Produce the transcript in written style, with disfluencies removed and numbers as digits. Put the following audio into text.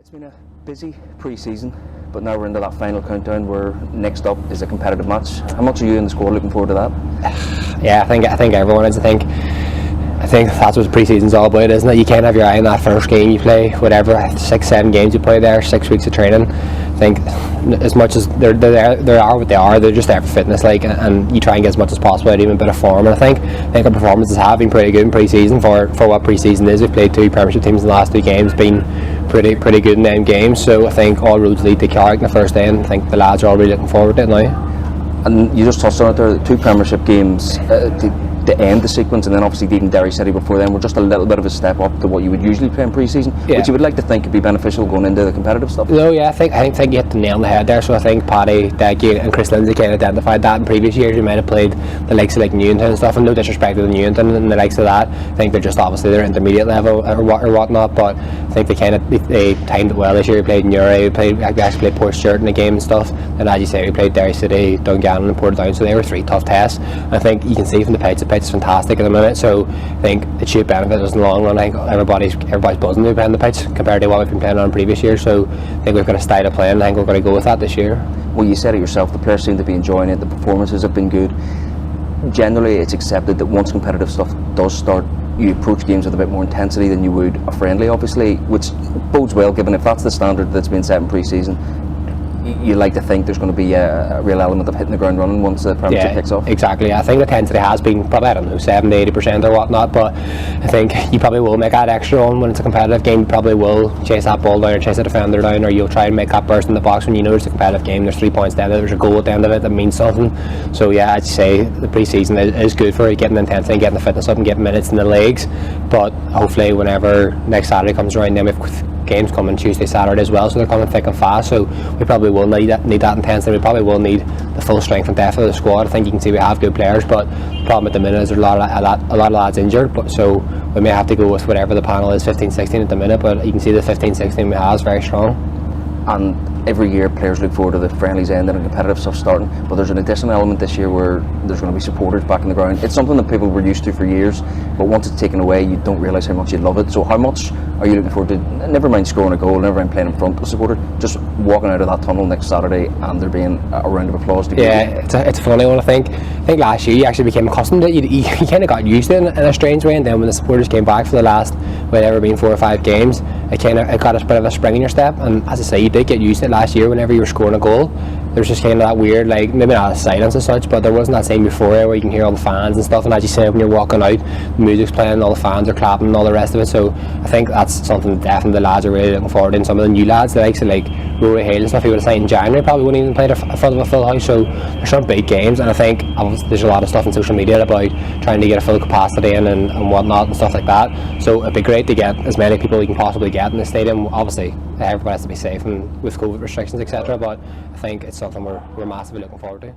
It's been a busy pre-season, but now we're into that final countdown where next up is a competitive match. How much are you and the squad looking forward to that? Yeah, I think everyone is. I think that's what pre-season's all about, isn't it? You can't have your eye on that first game you play, whatever, 6-7 games you play there, 6 weeks of training. I think as much as they are what they are, they're just there for fitness, and you try and get as much as possible out of even a bit of form. And I think our performances have been pretty good in pre-season for what pre-season is. We've played 2 Premiership teams in the last 2 games, been pretty good in them games. So I think all roads lead to Curran in the first day, and I think the lads are all really looking forward to it now. And you just touched on it there, 2 Premiership games to end the sequence, and then obviously beating Derry City before then were just a little bit of a step up to what you would usually play in pre-season, which you would like to think could be beneficial going into the competitive stuff. No, yeah, I think you hit the nail on the head there. So I think Paddy, Decky and Chris Lindsay kind of identified that in previous years. You might have played the likes of like Newington and stuff, and no disrespect to the Newington and the likes of that. I think they're just obviously their intermediate level or whatnot, but I think they timed it well this year. We played Newry, we actually played Port Stewart in the game and stuff, and as you say, we played Derry City, Dungannon and Portadown, so they were 3 tough tests. I think you can see from the pitch is fantastic at the minute, so I think it should benefit us in the long run. I think everybody's buzzing to be playing the pitch compared to what we've been playing on in previous years, so I think we've got a style of playing. I think we're going to go with that this year. Well, you said it yourself, the players seem to be enjoying it, the performances have been good. Generally it's accepted that once competitive stuff does start, you approach games with a bit more intensity than you would a friendly, obviously, which bodes well given if that's the standard that's been set in pre-season. You like to think there's going to be a real element of hitting the ground running once the Premiership kicks off. Exactly. I think the intensity has been probably, I don't know, 70-80% or whatnot, but I think you probably will make that extra on when it's a competitive game. You probably will chase that ball down or chase a defender down, or you'll try and make that burst in the box when you know it's a competitive game. There's 3 points down there, there's a goal at the end of it that means something. So yeah, I'd say the pre-season is good for getting the intensity and getting the fitness up and getting minutes in the legs, but hopefully whenever next Saturday comes around, then we've games coming Tuesday, Saturday as well, so they're coming thick and fast, so we probably will need that intensity. We probably will need the full strength and depth of the squad. I think you can see we have good players, but the problem at the minute is there's a lot of lads injured, so we may have to go with whatever the panel is, 15-16 at the minute, but you can see the 15-16 we have is very strong. And every year players look forward to the friendlies ending and competitive stuff starting, but there's an additional element this year where there's going to be supporters back in the ground. It's something that people were used to for years, but once it's taken away you don't realise how much you love it. So how much are you looking forward to, never mind scoring a goal, never mind playing in front of a supporter, just walking out of that tunnel next Saturday and there being a round of applause to it's a funny one. I think last year you actually became accustomed to it. You kind of got used to it in a strange way, and then when the supporters came back for the last, whatever, been 4 or 5 games, it got a bit of a spring in your step, and as I say, you did get used to it last year. Whenever you were scoring a goal, there was just kind of that weird, like, maybe not a silence as such, but there wasn't that same euphoria where you can hear all the fans and stuff, and as you say, when you're walking out, the music's playing, all the fans are clapping and all the rest of it. So I think that's something that definitely the lads are really looking forward to, and some of the new lads, the likes of like Rory Hale and stuff, who would have signed in January, probably wouldn't even play in front of a full house. So there's some big games, and I think there's a lot of stuff on social media about trying to get a full capacity in and whatnot and stuff like that. So it'd be great to get as many people we can possibly get in the stadium. Obviously everybody has to be safe and with COVID restrictions, etc., but I think it's something we're massively looking forward to.